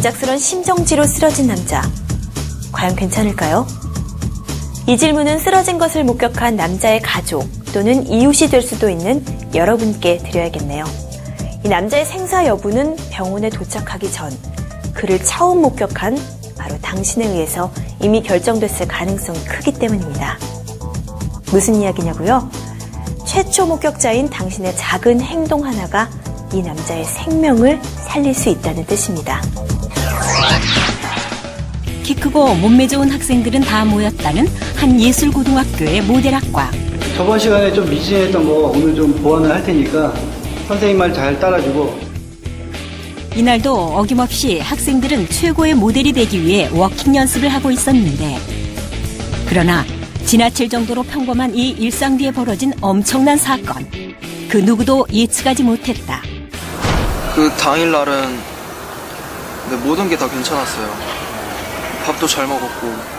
갑작스런 심정지로 쓰러진 남자. 과연 괜찮을까요? 이 질문은 쓰러진 것을 목격한 남자의 가족 또는 이웃이 될 수도 있는 여러분께 드려야겠네요. 이 남자의 생사 여부는 병원에 도착하기 전 그를 처음 목격한 바로 당신에 의해서 이미 결정됐을 가능성이 크기 때문입니다. 무슨 이야기냐고요? 최초 목격자인 당신의 작은 행동 하나가 이 남자의 생명을 살릴 수 있다는 뜻입니다. 키 크고 몸매 좋은 학생들은 다 모였다는 한 예술고등학교의 모델학과. 저번 시간에 좀 미진했던 거 오늘 좀 보완을 할 테니까 선생님 말 잘 따라주고. 이날도 어김없이 학생들은 최고의 모델이 되기 위해 워킹 연습을 하고 있었는데, 그러나 지나칠 정도로 평범한 이 일상 뒤에 벌어진 엄청난 사건. 그 누구도 예측하지 못했다. 그 당일날은 모든 게 다 괜찮았어요. 밥도 잘 먹었고.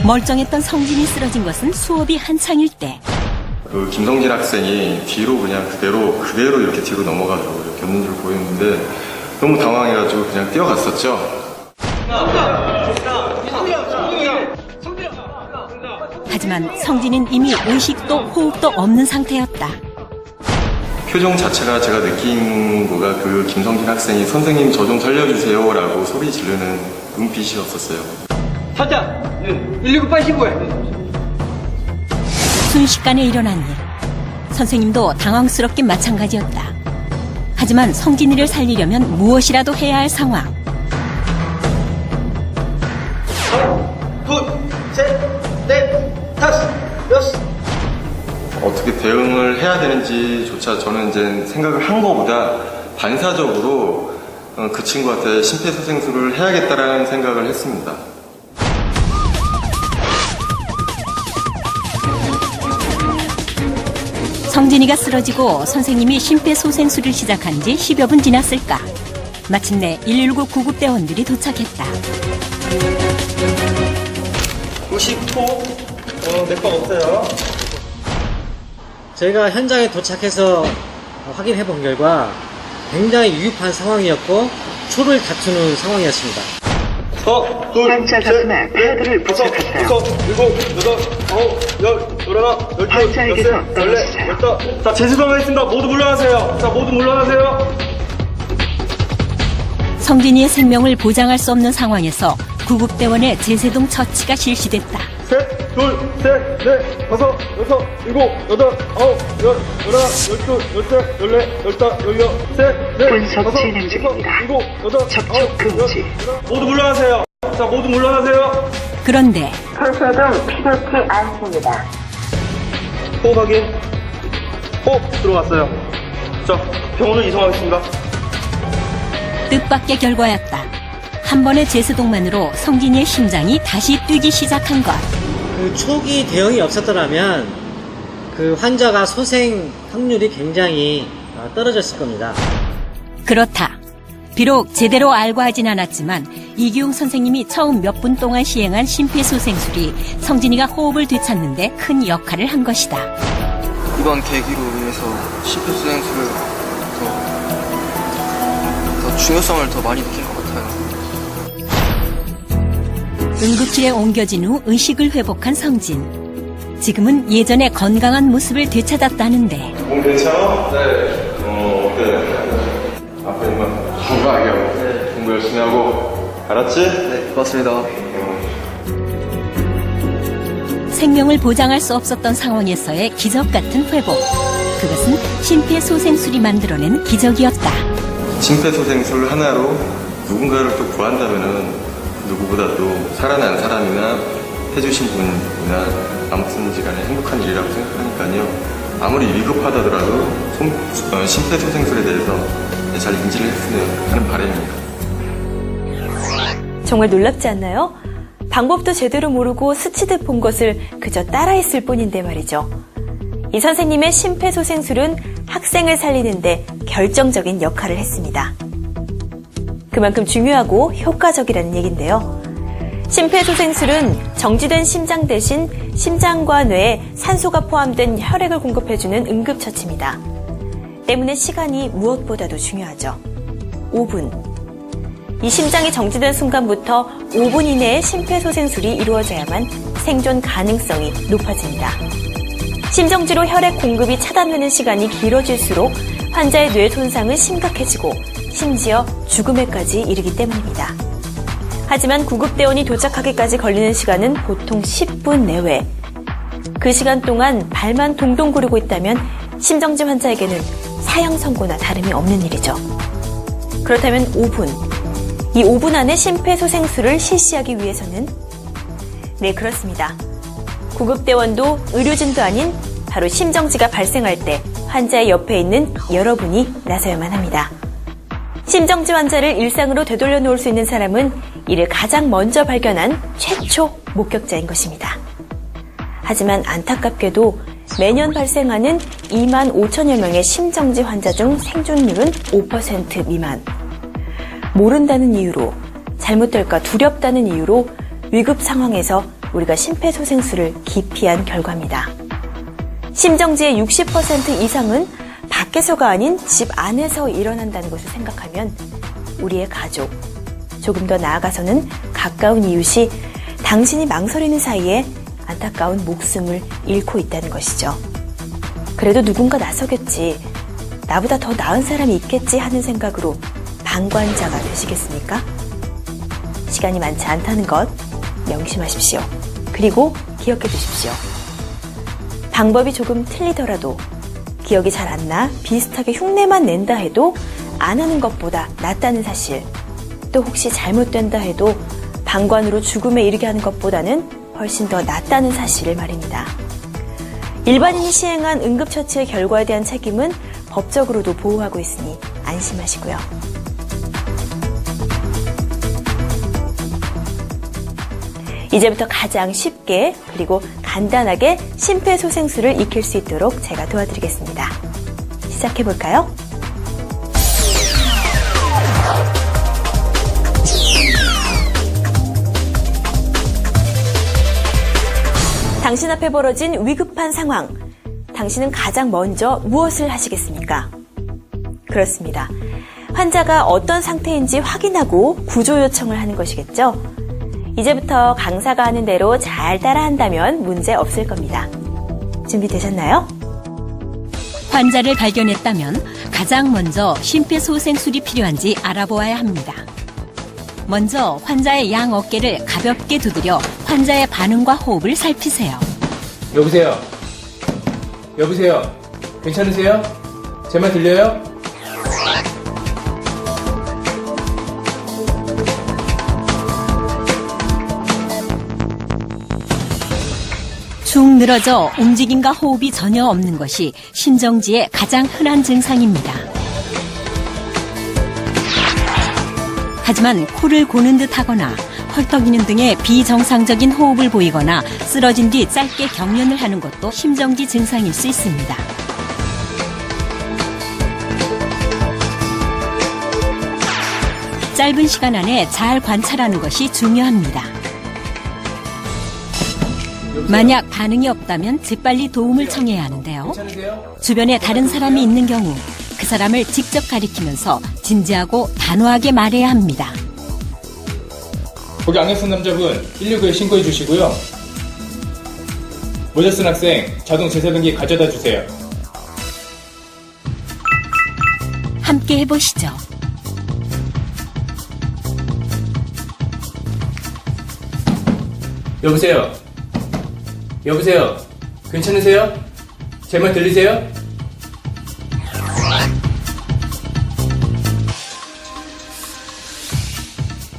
멀쩡했던 성진이 쓰러진 것은 수업이 한창일 때. 그 김성진 학생이 뒤로 그냥 그대로 이렇게 뒤로 넘어가지고 이렇게 없는 줄 보였는데 너무 당황해가지고 그냥 뛰어갔었죠. 하지만 성진은 이미 의식도 호흡도 없는 상태였다. 표정 자체가 제가 느낀 거가 그 김성진 학생이 선생님 저 좀 살려주세요 라고 소리 지르는 눈빛이었었어요. 사자! 119 빨리 신고해! 순식간에 일어난 일. 선생님도 당황스럽긴 마찬가지였다. 하지만 성진이를 살리려면 무엇이라도 해야 할 상황. 둘, 셋, 넷, 다섯, 여섯. 어떻게 대응을 해야 되는지조차 저는 이제 생각을 한 것보다 반사적으로 그 친구한테 심폐소생술을 해야겠다라는 생각을 했습니다. 성진이가 쓰러지고 선생님이 심폐소생술을 시작한 지 10여 분 지났을까. 마침내 119 구급대원들이 도착했다. 90호, 내 거 없어요. 저희가 현장에 도착해서 확인해 본 결과 굉장히 위급한 상황이었고 초를 다투는 상황이었습니다. 환자 가슴에 패드를 부착했다. 환자에게서 떨어지세요. 자, 재수방하겠습니다. 모두 물러나세요. 자, 모두 물러나세요. 성진이의 생명을 보장할 수 없는 상황에서 구급대원의 제세동 처치가 실시됐다. 셋, 둘, 셋, 넷, 다섯, 여섯, 일곱, 여덟, 아홉, 열, 열하나, 열둘, 열셋, 열넷, 열다, 열여, 셋, 넷, 분석 다섯, 진행 중입니다. 일곱, 여덟, 접촉 아홉, 금지. 열. 모두 물러나세요. 자, 모두 물러나세요. 그런데 손소독 필요치 않습니다. 호흡 확인. 호흡 들어갔어요. 자, 병원을 이송하겠습니다. 뜻밖의 결과였다. 한 번의 제세동만으로 성진이의 심장이 다시 뛰기 시작한 것. 그 초기 대응이 없었더라면 그 환자가 소생 확률이 굉장히 떨어졌을 겁니다. 그렇다. 비록 제대로 알고 하진 않았지만 이기웅 선생님이 처음 몇 분 동안 시행한 심폐소생술이 성진이가 호흡을 되찾는데 큰 역할을 한 것이다. 이번 계기로 인해서 심폐소생술을 더 중요성을 더 많이 느낀 것 같아요. 응급실에 옮겨진 후 의식을 회복한 성진. 지금은 예전의 건강한 모습을 되찾았다는데. 몸 괜찮아? 네. 어때? 아프니까 건강하게 하고 공부 열심히 하고 알았지? 네, 고맙습니다. 생명을 보장할 수 없었던 상황에서의 기적 같은 회복. 그것은 심폐소생술이 만들어낸 기적이었다. 심폐소생술 하나로 누군가를 또 구한다면은 누구보다도 살아난 사람이나 해주신 분이나 아무튼지 간에 행복한 일이라고 생각하니까요. 아무리 위급하다더라도 심폐소생술에 대해서 잘 인지를 했으면 하는 바람입니다. 정말 놀랍지 않나요? 방법도 제대로 모르고 스치듯 본 것을 그저 따라했을 뿐인데 말이죠. 이 선생님의 심폐소생술은 학생을 살리는데 결정적인 역할을 했습니다. 그만큼 중요하고 효과적이라는 얘긴데요. 심폐소생술은 정지된 심장 대신 심장과 뇌에 산소가 포함된 혈액을 공급해주는 응급처치입니다. 때문에 시간이 무엇보다도 중요하죠. 5분. 이 심장이 정지된 순간부터 5분 이내에 심폐소생술이 이루어져야만 생존 가능성이 높아집니다. 심정지로 혈액 공급이 차단되는 시간이 길어질수록 환자의 뇌 손상은 심각해지고 심지어 죽음에까지 이르기 때문입니다. 하지만 구급대원이 도착하기까지 걸리는 시간은 보통 10분 내외. 그 시간 동안 발만 동동 구르고 있다면 심정지 환자에게는 사형 선고나 다름이 없는 일이죠. 그렇다면 5분. 이 5분 안에 심폐소생술을 실시하기 위해서는? 네, 그렇습니다. 구급대원도 의료진도 아닌 바로 심정지가 발생할 때 환자의 옆에 있는 여러분이 나서야만 합니다. 심정지 환자를 일상으로 되돌려 놓을 수 있는 사람은 이를 가장 먼저 발견한 최초 목격자인 것입니다. 하지만 안타깝게도 매년 발생하는 2만 5천여 명의 심정지 환자 중 생존율은 5% 미만. 모른다는 이유로, 잘못될까 두렵다는 이유로 위급 상황에서 우리가 심폐소생술을 기피한 결과입니다. 심정지의 60% 이상은 밖에서가 아닌 집 안에서 일어난다는 것을 생각하면 우리의 가족, 조금 더 나아가서는 가까운 이웃이 당신이 망설이는 사이에 안타까운 목숨을 잃고 있다는 것이죠. 그래도 누군가 나서겠지, 나보다 더 나은 사람이 있겠지 하는 생각으로 방관자가 되시겠습니까? 시간이 많지 않다는 것 명심하십시오. 그리고 기억해 두십시오. 방법이 조금 틀리더라도, 기억이 잘 안 나 비슷하게 흉내만 낸다 해도 안 하는 것보다 낫다는 사실, 또 혹시 잘못된다 해도 방관으로 죽음에 이르게 하는 것보다는 훨씬 더 낫다는 사실을 말입니다. 일반인이 시행한 응급처치의 결과에 대한 책임은 법적으로도 보호하고 있으니 안심하시고요. 이제부터 가장 쉽게 그리고 간단하게 심폐소생술을 익힐 수 있도록 제가 도와드리겠습니다. 시작해볼까요? 당신 앞에 벌어진 위급한 상황. 당신은 가장 먼저 무엇을 하시겠습니까? 그렇습니다. 환자가 어떤 상태인지 확인하고 구조 요청을 하는 것이겠죠? 이제부터 강사가 하는 대로 잘 따라한다면 문제 없을 겁니다. 준비되셨나요? 환자를 발견했다면 가장 먼저 심폐소생술이 필요한지 알아보아야 합니다. 먼저 환자의 양 어깨를 가볍게 두드려 환자의 반응과 호흡을 살피세요. 여보세요? 여보세요? 괜찮으세요? 제 말 들려요? 축 늘어져 움직임과 호흡이 전혀 없는 것이 심정지의 가장 흔한 증상입니다. 하지만 코를 고는 듯 하거나 헐떡이는 등의 비정상적인 호흡을 보이거나 쓰러진 뒤 짧게 경련을 하는 것도 심정지 증상일 수 있습니다. 짧은 시간 안에 잘 관찰하는 것이 중요합니다. 만약 반응이 없다면 재빨리 도움을 청해야 하는데요. 괜찮으세요? 주변에 다른 사람이 있는 경우 그 사람을 직접 가리키면서 진지하고 단호하게 말해야 합니다. 거기 안경 쓴 남자분 119에 신고해 주시고요. 모자 쓴 학생 자동 제사등기 가져다 주세요. 함께 해보시죠. 여보세요? 여보세요? 괜찮으세요? 제 말 들리세요?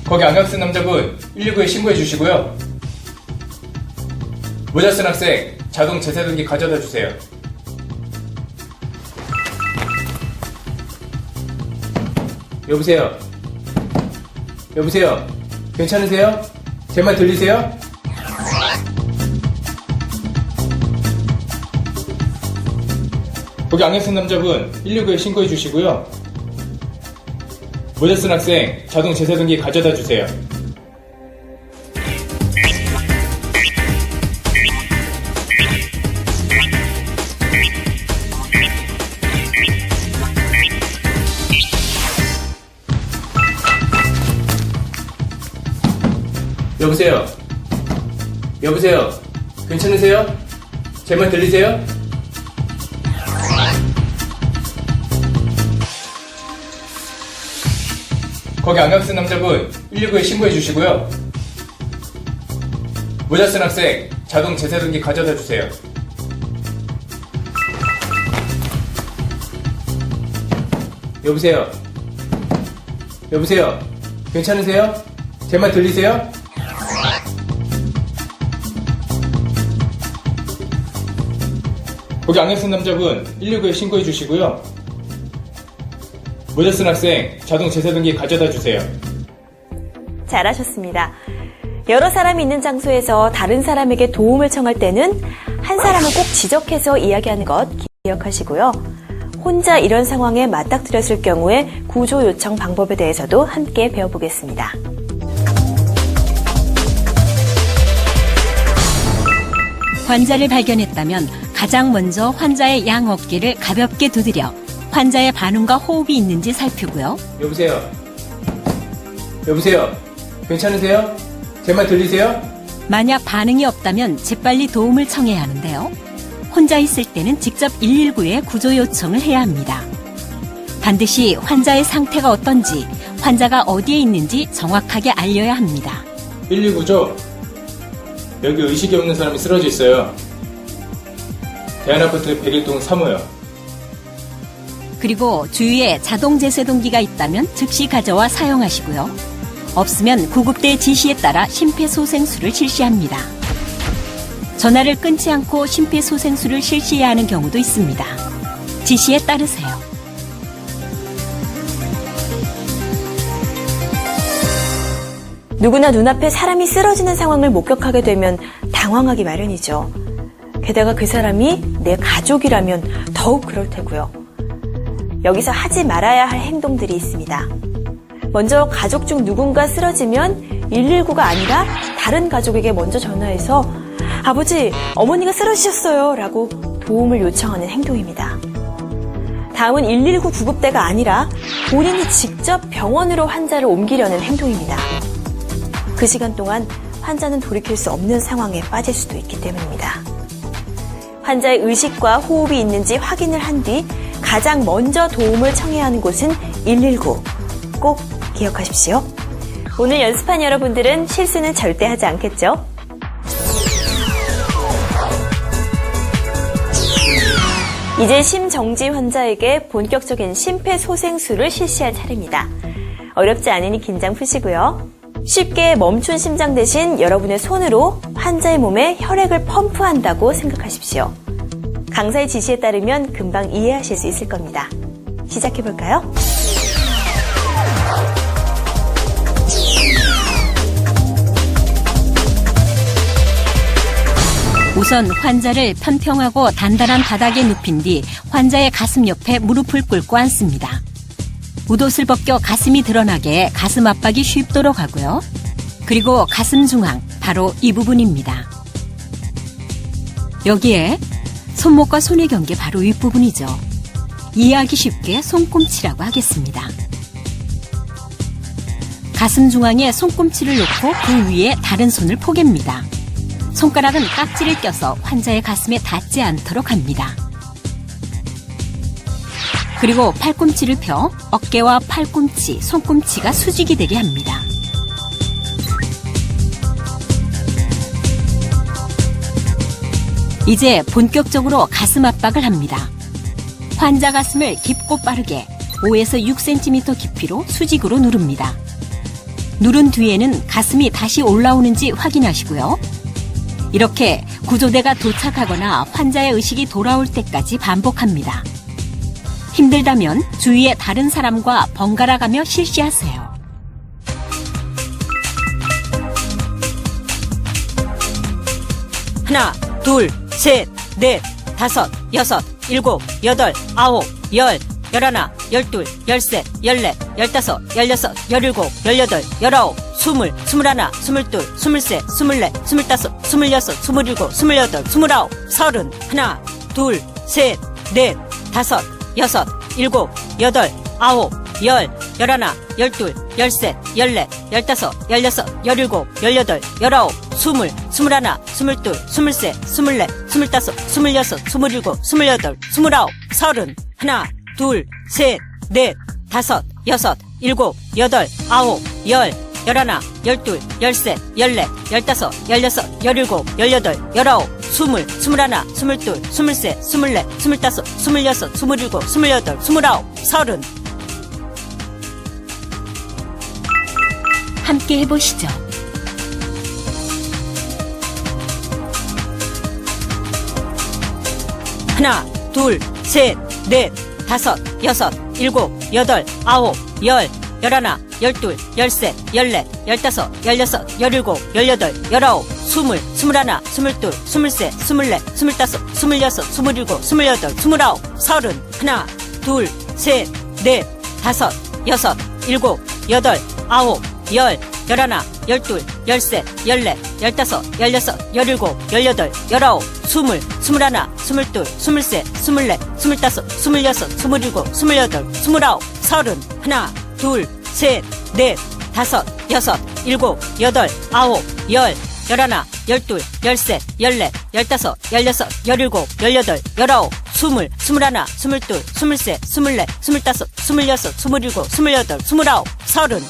거기 안경 쓴 남자분 119에 신고해 주시고요. 모자 쓴 학생 자동 제사등기 가져다 주세요. 여보세요? 여보세요? 괜찮으세요? 제 말 들리세요? 거기 안경 쓴 남자분 119에 신고해 주시고요. 모자 쓴 학생 자동 제사등기 가져다 주세요. 여보세요? 여보세요? 괜찮으세요? 제 말 들리세요? 거기 안경 쓴 남자분 119에 신고해 주시고요. 모자 쓴 학생 자동 제세동기 가져다 주세요. 여보세요? 여보세요? 괜찮으세요? 제 말 들리세요? 거기 안경 쓴 남자분 119에 신고해 주시고요. 모자 쓴 학생 자동 제세동기 가져다 주세요. 잘하셨습니다. 여러 사람이 있는 장소에서 다른 사람에게 도움을 청할 때는 한 사람을 꼭 지적해서 이야기하는 것 기억하시고요. 혼자 이런 상황에 맞닥뜨렸을 경우에 구조 요청 방법에 대해서도 함께 배워보겠습니다. 환자를 발견했다면 가장 먼저 환자의 양 어깨를 가볍게 두드려 환자의 반응과 호흡이 있는지 살피고요. 여보세요? 여보세요? 괜찮으세요? 제 말 들리세요? 만약 반응이 없다면 재빨리 도움을 청해야 하는데요. 혼자 있을 때는 직접 119에 구조 요청을 해야 합니다. 반드시 환자의 상태가 어떤지, 환자가 어디에 있는지 정확하게 알려야 합니다. 119죠? 여기 의식이 없는 사람이 쓰러져 있어요. 대한아파트 101동 3호요. 그리고 주위에 자동 제세동기가 있다면 즉시 가져와 사용하시고요. 없으면 구급대의 지시에 따라 심폐소생술을 실시합니다. 전화를 끊지 않고 심폐소생술을 실시해야 하는 경우도 있습니다. 지시에 따르세요. 누구나 눈앞에 사람이 쓰러지는 상황을 목격하게 되면 당황하기 마련이죠. 게다가 그 사람이 내 가족이라면 더욱 그럴 테고요. 여기서 하지 말아야 할 행동들이 있습니다. 먼저 가족 중 누군가 쓰러지면 119가 아니라 다른 가족에게 먼저 전화해서 아버지, 어머니가 쓰러지셨어요 라고 도움을 요청하는 행동입니다. 다음은 119 구급대가 아니라 본인이 직접 병원으로 환자를 옮기려는 행동입니다. 그 시간 동안 환자는 돌이킬 수 없는 상황에 빠질 수도 있기 때문입니다. 환자의 의식과 호흡이 있는지 확인을 한 뒤 가장 먼저 도움을 청해야 하는 곳은 119. 꼭 기억하십시오. 오늘 연습한 여러분들은 실수는 절대 하지 않겠죠? 이제 심정지 환자에게 본격적인 심폐소생술을 실시할 차례입니다. 어렵지 않으니 긴장 푸시고요. 쉽게 멈춘 심장 대신 여러분의 손으로 환자의 몸에 혈액을 펌프한다고 생각하십시오. 강사의 지시에 따르면 금방 이해하실 수 있을 겁니다. 시작해볼까요? 우선 환자를 편평하고 단단한 바닥에 눕힌 뒤 환자의 가슴 옆에 무릎을 꿇고 앉습니다. 웃옷을 벗겨 가슴이 드러나게 가슴 압박이 쉽도록 하고요. 그리고 가슴 중앙, 바로 이 부분입니다. 여기에 손목과 손의 경계 바로 윗부분이죠. 이해하기 쉽게 손꿈치라고 하겠습니다. 가슴 중앙에 손꿈치를 놓고 그 위에 다른 손을 포갭니다. 손가락은 깍지를 껴서 환자의 가슴에 닿지 않도록 합니다. 그리고 팔꿈치를 펴 어깨와 팔꿈치, 손꿈치가 수직이 되게 합니다. 이제 본격적으로 가슴 압박을 합니다. 환자 가슴을 깊고 빠르게 5에서 6cm 깊이로 수직으로 누릅니다. 누른 뒤에는 가슴이 다시 올라오는지 확인하시고요. 이렇게 구조대가 도착하거나 환자의 의식이 돌아올 때까지 반복합니다. 힘들다면 주위의 다른 사람과 번갈아 가며 실시하세요. 하나, 둘, 셋, 넷, 다섯, 여섯, 일곱, 여덟, 아홉, 열, 열하나, 열둘, 열셋, 열넷, 열다섯, 열여섯, 열일곱, 열여덟, 열아홉, 스물, 스물하나, 스물둘, 스물셋, 스물넷, 스물다섯, 스물여섯, 스물일곱, 스물여덟, 스물아홉, 서른, 하나, 둘, 셋, 넷, 다섯, 여섯, 일곱, 여덟, 아홉, 열, 열하나, 열둘, 열셋, 열넷, 열다섯, 열여섯, 열일곱, 열여덟, 열아홉, 스물, 스물하나, 스물둘, 스물셋, 스물넷, 스물다섯, 스물여섯, 스물일곱, 스물여덟, 스물아홉, 서른. 하나, 둘, 셋, 넷, 다섯, 여섯, 일곱, 여덟, 아홉, 열, 열하나, 열둘, 열셋, 열넷, 열다섯, 열여섯, 열일곱, 열여덟, 열아홉, 스물, 스물하나, 스물둘, 스물셋, 스물넷, 스물다섯, 스물여섯, 스물일곱, 스물여덟, 스물아홉, 서른. 함께 해보시죠. 하나, 둘, 셋, 넷, 다섯, 여섯, 일곱, 여덟, 아홉, 열, 열하나, 열둘, 열셋, 열넷, 열다섯, 열여섯, 열일곱, 열여덟, 열아홉, 스물, 스물하나, 스물둘, 스물셋, 스물넷, 스물다섯, 스물여섯, 스물일곱, 스물여덟, 스물아홉, 서른. 하나, 둘, 셋, 넷, 다섯, 여섯, 일곱, 여덟, 아홉, 열, 열하나, 열둘, 열셋, 열넷, 열다섯, 열여섯, 열일곱, 열여덟, 열아홉, 스물, 스물하나, 스물둘, 스물셋, 스물넷, 스물다섯, 스물여섯, 스물일곱, 스물여덟, 스물아홉, 서른. 하나, 둘, 셋, 넷, 다섯, 여섯, 일곱, 여덟, 아홉, 열, 열하나, 열둘, 열셋, 열넷, 열다섯, 열여섯, 열일곱, 열여덟, 열아홉, 스물, 스물하나, 스물둘, 스물셋, 스물넷, 스물다섯, 스물여섯, 스물일곱, 스물여덟, 스물아홉, 서른.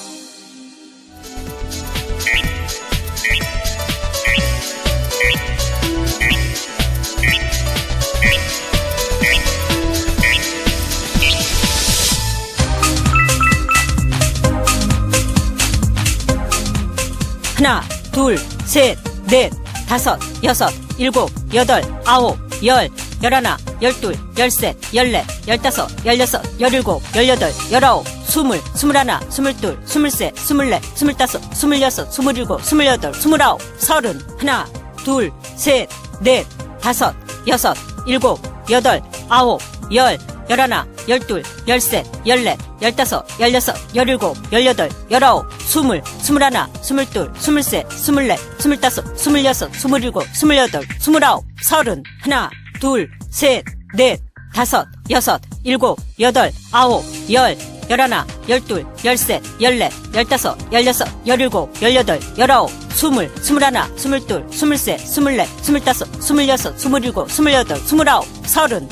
하나, 둘, 셋, 넷, 다섯, 여섯, 일곱, 여덟, 아홉, 열, 열하나, 열둘, 열셋, 열넷, 열다섯, 열여섯, 열일곱, 열여덟, 열아홉, 스물, 스물하나, 스물둘, 스물셋, 스물넷, 스물다섯, 스물여섯, 스물일곱, 스물여덟, 스물아홉, 서른. 하나, 둘, 셋, 넷, 다섯, 여섯, 일곱, 여덟, 아홉, 열, 열하나, 열둘, 열셋, 열넷, 열다섯, 열여섯, 열일곱, 열여덟, 열아홉, 스물, 스물하나, 스물둘, 스물셋, 스물넷, 스물다섯, 스물여섯, 스물일곱, 스물여덟, 스물아홉, 서른. 하나, 둘, 셋, 넷, 다섯, 여섯, 일곱, 여덟, 아홉, 열, 열하나, 열둘, 열셋, 열넷, 열다섯, 열여섯, 열일곱, 열여덟, 열아홉, 스물, 스물하나, 스물둘, 스물셋, 스물넷, 스물다섯, 스물여섯, 스물일곱, 스물여덟, 스물아홉, 서른.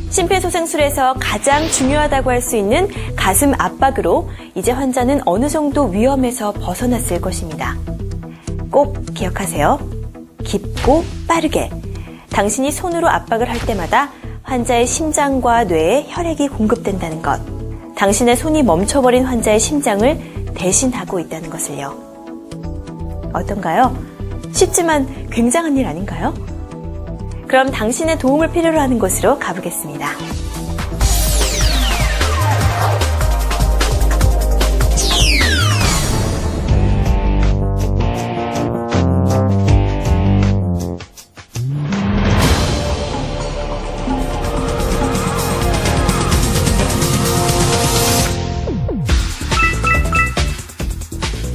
심폐소생술에서 가장 중요하다고 할 수 있는 가슴 압박으로 이제 환자는 어느 정도 위험에서 벗어났을 것입니다. 꼭 기억하세요. 깊고 빠르게. 당신이 손으로 압박을 할 때마다 환자의 심장과 뇌에 혈액이 공급된다는 것. 당신의 손이 멈춰버린 환자의 심장을 대신하고 있다는 것을요. 어떤가요? 쉽지만 굉장한 일 아닌가요? 그럼 당신의 도움을 필요로 하는 곳으로 가보겠습니다.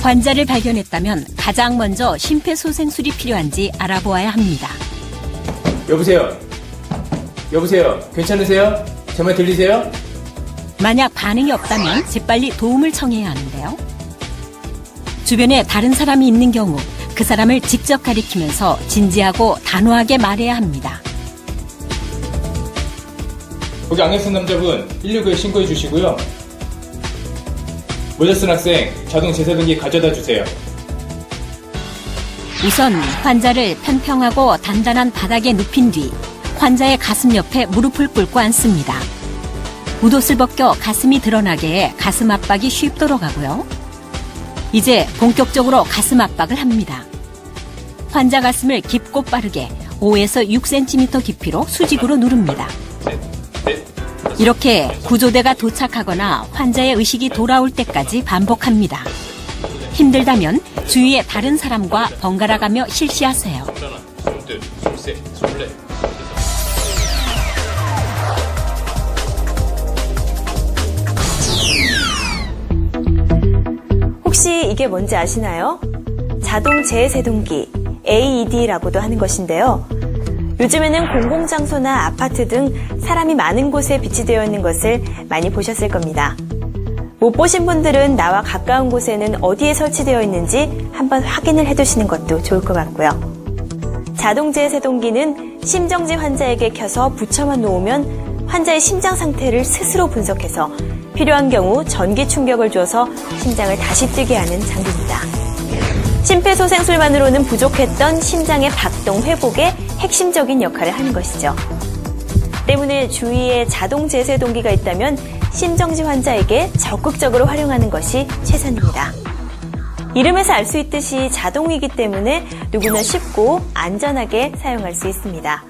환자를 발견했다면 가장 먼저 심폐소생술이 필요한지 알아보아야 합니다. 여보세요? 여보세요? 괜찮으세요? 제 말 들리세요? 만약 반응이 없다면 재빨리 도움을 청해야 하는데요. 주변에 다른 사람이 있는 경우 그 사람을 직접 가리키면서 진지하고 단호하게 말해야 합니다. 거기 안경 쓴 남자분 119에 신고해 주시고요. 모자 쓴 학생 자동 제사등기 가져다 주세요. 우선 환자를 편평하고 단단한 바닥에 눕힌 뒤 환자의 가슴 옆에 무릎을 꿇고 앉습니다. 웃옷을 벗겨 가슴이 드러나게 해 가슴 압박이 쉽도록 하고요. 이제 본격적으로 가슴 압박을 합니다. 환자 가슴을 깊고 빠르게 5에서 6cm 깊이로 수직으로 누릅니다. 이렇게 구조대가 도착하거나 환자의 의식이 돌아올 때까지 반복합니다. 힘들다면 주위의 다른 사람과 번갈아가며 실시하세요. 혹시 이게 뭔지 아시나요? 자동 재세동기, AED라고도 하는 것인데요. 요즘에는 공공장소나 아파트 등 사람이 많은 곳에 비치되어 있는 것을 많이 보셨을 겁니다. 못 보신 분들은 나와 가까운 곳에는 어디에 설치되어 있는지 한번 확인을 해두시는 것도 좋을 것 같고요. 자동제세동기는 심정지 환자에게 켜서 붙여만 놓으면 환자의 심장 상태를 스스로 분석해서 필요한 경우 전기 충격을 줘서 심장을 다시 뛰게 하는 장비입니다. 심폐소생술만으로는 부족했던 심장의 박동 회복에 핵심적인 역할을 하는 것이죠. 때문에 주위에 자동제세동기가 있다면 심정지 환자에게 적극적으로 활용하는 것이 최선입니다. 이름에서 알 수 있듯이 자동이기 때문에 누구나 쉽고 안전하게 사용할 수 있습니다.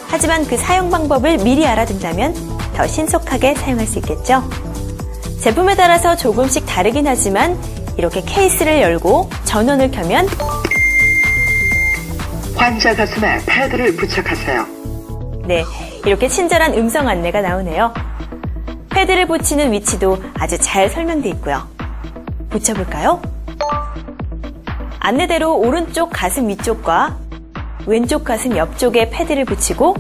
하지만 그 사용 방법을 미리 알아둔다면 더 신속하게 사용할 수 있겠죠? 제품에 따라서 조금씩 다르긴 하지만 이렇게 케이스를 열고 전원을 켜면 환자 가슴에 패드를 부착하세요. 네, 이렇게 친절한 음성 안내가 나오네요. 패드를 붙이는 위치도 아주 잘 설명돼 있고요. 붙여볼까요? 안내대로 오른쪽 가슴 위쪽과 왼쪽 가슴 옆쪽에 패드를 붙이고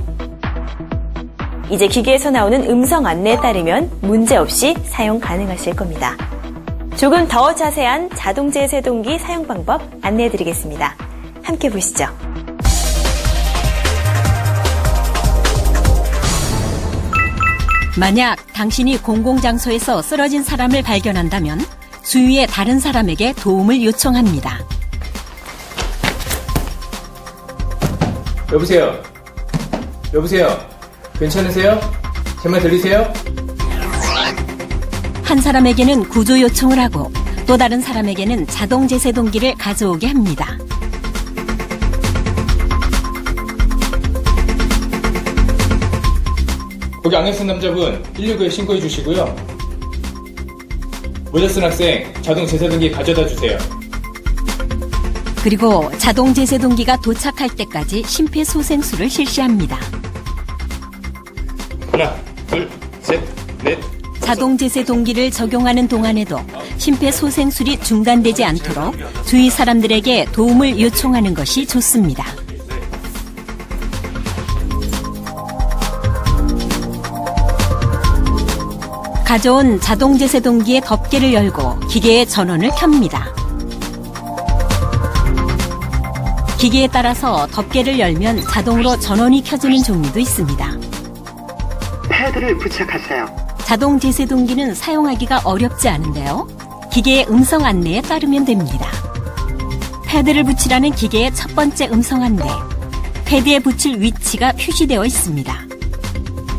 이제 기계에서 나오는 음성 안내에 따르면 문제없이 사용 가능하실 겁니다. 조금 더 자세한 자동제세동기 사용 방법 안내해드리겠습니다. 함께 보시죠. 만약 당신이 공공장소에서 쓰러진 사람을 발견한다면 주위의 다른 사람에게 도움을 요청합니다. 여보세요? 여보세요? 괜찮으세요? 제 말 들리세요? 한 사람에게는 구조 요청을 하고 또 다른 사람에게는 자동제세동기를 가져오게 합니다. 거기 안경 쓴 남자분 119에 신고해 주시고요. 모자 쓴 학생 자동제세동기 가져다 주세요. 그리고 자동제세동기가 도착할 때까지 심폐소생술을 실시합니다. 하나, 둘, 셋, 넷. 자동제세동기를 적용하는 동안에도 심폐소생술이 중단되지 않도록 주위 사람들에게 도움을 요청하는 것이 좋습니다. 가져온 자동제세동기의 덮개를 열고 기계의 전원을 켭니다. 기계에 따라서 덮개를 열면 자동으로 전원이 켜지는 종류도 있습니다. 패드를 부착하세요. 자동제세동기는 사용하기가 어렵지 않은데요. 기계의 음성 안내에 따르면 됩니다. 패드를 붙이라는 기계의 첫 번째 음성 안내. 패드에 붙일 위치가 표시되어 있습니다.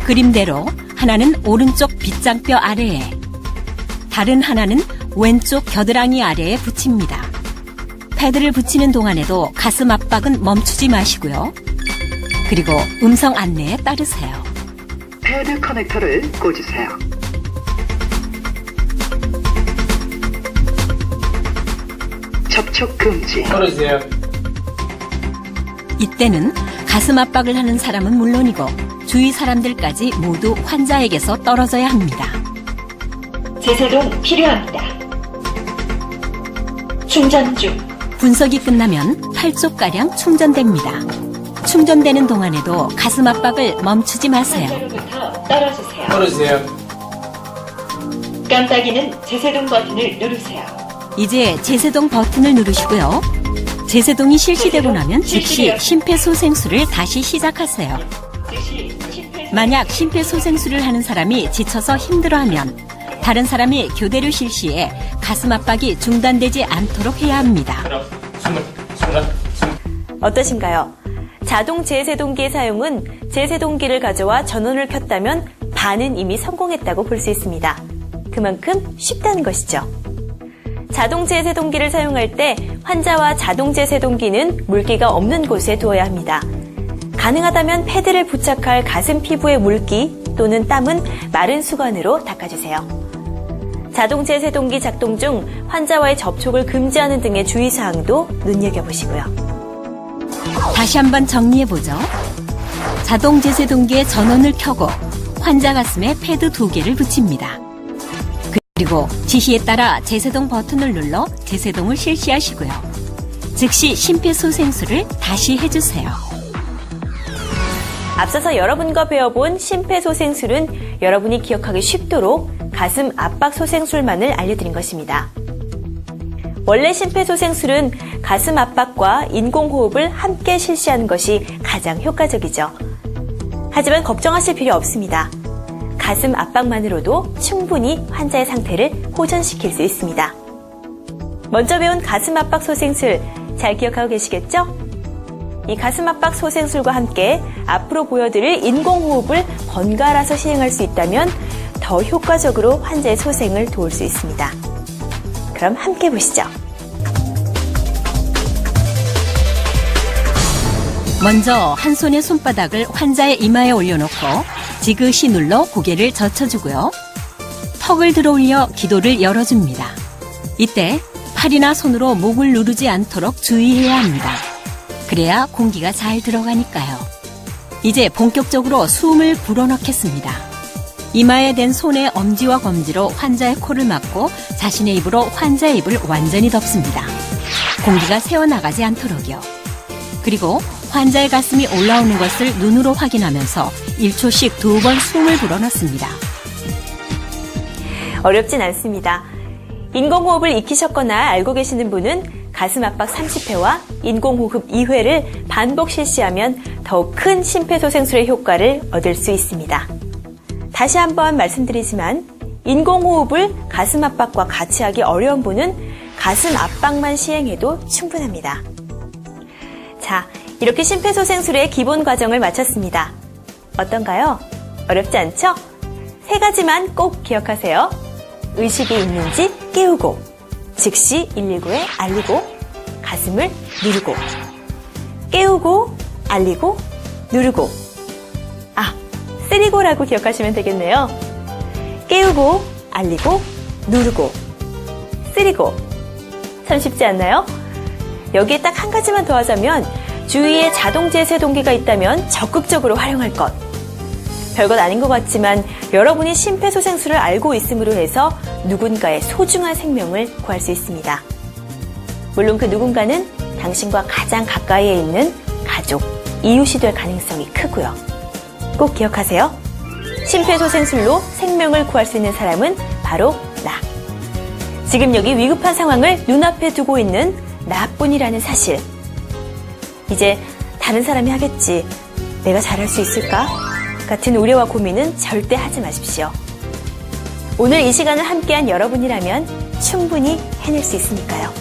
그림대로 하나는 오른쪽 빗장뼈 아래에, 다른 하나는 왼쪽 겨드랑이 아래에 붙입니다. 패드를 붙이는 동안에도 가슴 압박은 멈추지 마시고요. 그리고 음성 안내에 따르세요. 패드 커넥터를 꽂으세요. 접촉 금지. 떨어지세요. 이때는 가슴 압박을 하는 사람은 물론이고 주위 사람들까지 모두 환자에게서 떨어져야 합니다. 제세동 필요합니다. 충전 중. 분석이 끝나면 8초가량 충전됩니다. 충전되는 동안에도 가슴 압박을 멈추지 마세요. 환자로부터 떨어지세요. 떨어지세요. 깜빡이는 제세동 버튼을 누르세요. 이제 제세동 버튼을 누르시고요. 제세동이 실시되고 나면 즉시 심폐소생술을 다시 시작하세요. 만약 심폐소생술을 하는 사람이 지쳐서 힘들어하면 다른 사람이 교대로 실시해 가슴 압박이 중단되지 않도록 해야 합니다. 어떠신가요? 자동 제세동기의 사용은 제세동기를 가져와 전원을 켰다면 반은 이미 성공했다고 볼 수 있습니다. 그만큼 쉽다는 것이죠. 자동 제세동기를 사용할 때 환자와 자동 제세동기는 물기가 없는 곳에 두어야 합니다. 가능하다면 패드를 부착할 가슴 피부의 물기 또는 땀은 마른 수건으로 닦아주세요. 자동 제세동기 작동 중 환자와의 접촉을 금지하는 등의 주의사항도 눈여겨보시고요. 다시 한번 정리해보죠. 자동 제세동기에 전원을 켜고 환자 가슴에 패드 2개를 붙입니다. 그리고 지시에 따라 제세동 버튼을 눌러 제세동을 실시하시고요. 즉시 심폐소생술을 다시 해주세요. 앞서서 여러분과 배워본 심폐소생술은 여러분이 기억하기 쉽도록 가슴 압박 소생술만을 알려드린 것입니다. 원래 심폐소생술은 가슴 압박과 인공호흡을 함께 실시하는 것이 가장 효과적이죠. 하지만 걱정하실 필요 없습니다. 가슴 압박만으로도 충분히 환자의 상태를 호전시킬 수 있습니다. 먼저 배운 가슴 압박 소생술 잘 기억하고 계시겠죠? 이 가슴 압박 소생술과 함께 앞으로 보여드릴 인공호흡을 번갈아서 시행할 수 있다면 더 효과적으로 환자의 소생을 도울 수 있습니다. 그럼 함께 보시죠. 먼저 한 손의 손바닥을 환자의 이마에 올려놓고 지그시 눌러 고개를 젖혀주고요. 턱을 들어올려 기도를 열어줍니다. 이때 팔이나 손으로 목을 누르지 않도록 주의해야 합니다. 그래야 공기가 잘 들어가니까요. 이제 본격적으로 숨을 불어넣겠습니다. 이마에 댄 손의 엄지와 검지로 환자의 코를 막고 자신의 입으로 환자의 입을 완전히 덮습니다. 공기가 새어나가지 않도록요. 그리고 환자의 가슴이 올라오는 것을 눈으로 확인하면서 1초씩 2번 숨을 불어넣습니다. 어렵진 않습니다. 인공호흡을 익히셨거나 알고 계시는 분은 가슴 압박 30회와 인공호흡 2회를 반복 실시하면 더욱 큰 심폐소생술의 효과를 얻을 수 있습니다. 다시 한번 말씀드리지만 인공호흡을 가슴 압박과 같이 하기 어려운 분은 가슴 압박만 시행해도 충분합니다. 자, 이렇게 심폐소생술의 기본 과정을 마쳤습니다. 어떤가요? 어렵지 않죠? 3가지만 꼭 기억하세요. 의식이 있는지 깨우고, 즉시 119에 알리고, 가슴을 누르고. 깨우고, 알리고, 누르고. 쓰리고라고 기억하시면 되겠네요. 깨우고, 알리고, 누르고. 쓰리고. 참 쉽지 않나요? 여기에 딱 한 가지만 더 하자면 주위에 자동 제세동기가 있다면 적극적으로 활용할 것. 별것 아닌 것 같지만 여러분이 심폐소생술을 알고 있음으로 해서 누군가의 소중한 생명을 구할 수 있습니다. 물론 그 누군가는 당신과 가장 가까이에 있는 가족, 이웃이 될 가능성이 크고요. 꼭 기억하세요. 심폐소생술로 생명을 구할 수 있는 사람은 바로 나. 지금 여기 위급한 상황을 눈앞에 두고 있는 나뿐이라는 사실. 이제 다른 사람이 하겠지. 내가 잘할 수 있을까? 같은 우려와 고민은 절대 하지 마십시오. 오늘 이 시간을 함께한 여러분이라면 충분히 해낼 수 있으니까요.